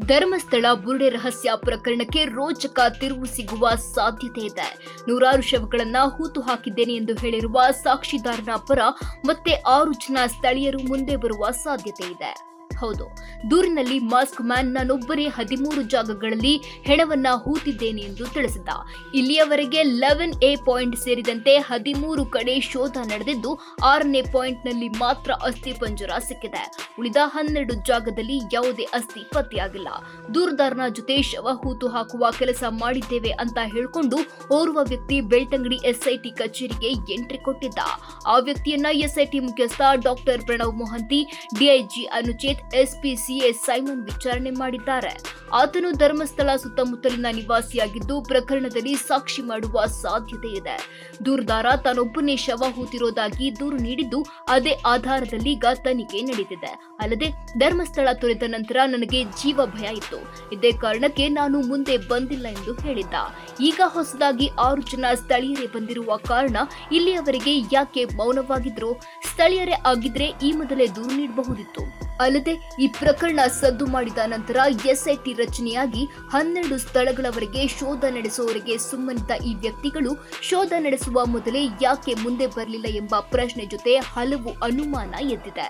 ಧರ್ಮಸ್ಥಳ ಬುರುಡೆ ರಹಸ್ಯ ಪ್ರಕರಣಕ್ಕೆ ರೋಚಕ ತಿರುವು ಸಿಗುವ ಸಾಧ್ಯತೆ ಇದೆ. ನೂರಾರು ಶವಗಳನ್ನ ಹೂತು ಹಾಕಿದ್ದೇನೆ ಎಂದು ಹೇಳಿರುವ ಸಾಕ್ಷಿದಾರನ ಪರ ಮತ್ತೆ 6 ಜನ ಸ್ಥಳೀಯರು ಮುಂದೆ ಬರುವ ಸಾಧ್ಯತೆ ಇದೆ. ಹೌದು, ದೂರಿನಲ್ಲಿ ಮಾಸ್ಕ್ ಮ್ಯಾನ್ ನಾನೊಬ್ಬರೇ 13 ಜಾಗಗಳಲ್ಲಿ ಹೆಣವನ್ನ ಹೂತಿದ್ದೇನೆ ಎಂದು ತಿಳಿಸಿದ್ದ. ಇಲ್ಲಿಯವರೆಗೆ 11A ಪಾಯಿಂಟ್ ಸೇರಿದಂತೆ 13 ಕಡೆ ಶೋಧ ನಡೆದಿದ್ದು 6ನೇ ಪಾಯಿಂಟ್ನಲ್ಲಿ ಮಾತ್ರ ಅಸ್ಥಿ ಪಂಜರ ಸಿಕ್ಕಿದೆ. ಉಳಿದ 12 ಜಾಗದಲ್ಲಿ ಯಾವುದೇ ಅಸ್ಥಿ ಪತ್ತೆಯಾಗಿಲ್ಲ. ದೂರುದಾರನ ಜೊತೆ ಶವ ಹೂತು ಹಾಕುವ ಕೆಲಸ ಮಾಡಿದ್ದೇವೆ ಅಂತ ಹೇಳಿಕೊಂಡು ಓರ್ವ ವ್ಯಕ್ತಿ ಬೆಳ್ತಂಗಡಿ ಎಸ್ಐಟಿ ಕಚೇರಿಗೆ ಎಂಟ್ರಿ ಕೊಟ್ಟಿದ್ದ. ಆ ವ್ಯಕ್ತಿಯನ್ನ ಎಸ್ಐಟಿ ಮುಖ್ಯಸ್ಥ doctor Pranav Mohanty, DIG Anuchet, SP CS Simon ವಿಚಾರಣೆ ಮಾಡಿದ್ದಾರೆ. ಆತನು ಧರ್ಮಸ್ಥಳ ಸುತ್ತಮುತ್ತಲಿನ ನಿವಾಸಿಯಾಗಿದ್ದು ಪ್ರಕರಣದಲ್ಲಿ ಸಾಕ್ಷಿ ಮಾಡುವ ಸಾಧ್ಯತೆ ಇದೆ. ದೂರುದಾರ ತಾನೊಬ್ಬನೇ ಶವ ಹೂತಿರೋದಾಗಿ ದೂರು ನೀಡಿದ್ದು ಅದೇ ಆಧಾರದಲ್ಲಿ ಈಗ ತನಿಖೆ ನಡೆದಿದೆ. ಅಲ್ಲದೆ ಧರ್ಮಸ್ಥಳ ತೊರೆದ ನಂತರ ನನಗೆ ಜೀವ ಭಯ ಇತ್ತು, ಇದೇ ಕಾರಣಕ್ಕೆ ನಾನು ಮುಂದೆ ಬಂದಿಲ್ಲ ಎಂದು ಹೇಳಿದ್ದ. ಈಗ ಹೊಸದಾಗಿ 6 ಜನ ಸ್ಥಳೀಯರೇ ಬಂದಿರುವ ಕಾರಣ ಇಲ್ಲಿಯವರೆಗೆ ಯಾಕೆ ಮೌನವಾಗಿದ್ರು? ಸ್ಥಳೀಯರೇ ಆಗಿದ್ರೆ ಈ ಮೊದಲೇ ದೂರು ನೀಡಬಹುದಿತ್ತು. ಅಲ್ಲದೆ ಈ ಪ್ರಕರಣ ಸದ್ದು ಮಾಡಿದ ನಂತರ ಎಸ್ಐಟಿ ರಚನೆಯಾಗಿ 12 ಸ್ಥಳಗಳವರೆಗೆ ಶೋಧ ನಡೆಸುವವರೆಗೆ ಸುಮ್ಮನಿದ್ದ ಈ ವ್ಯಕ್ತಿಗಳು ಶೋಧ ನಡೆಸುವ ಮೊದಲೇ ಯಾಕೆ ಮುಂದೆ ಬರಲಿಲ್ಲ ಎಂಬ ಪ್ರಶ್ನೆ ಜೊತೆ ಹಲವು ಅನುಮಾನ ಎದ್ದಿದೆ.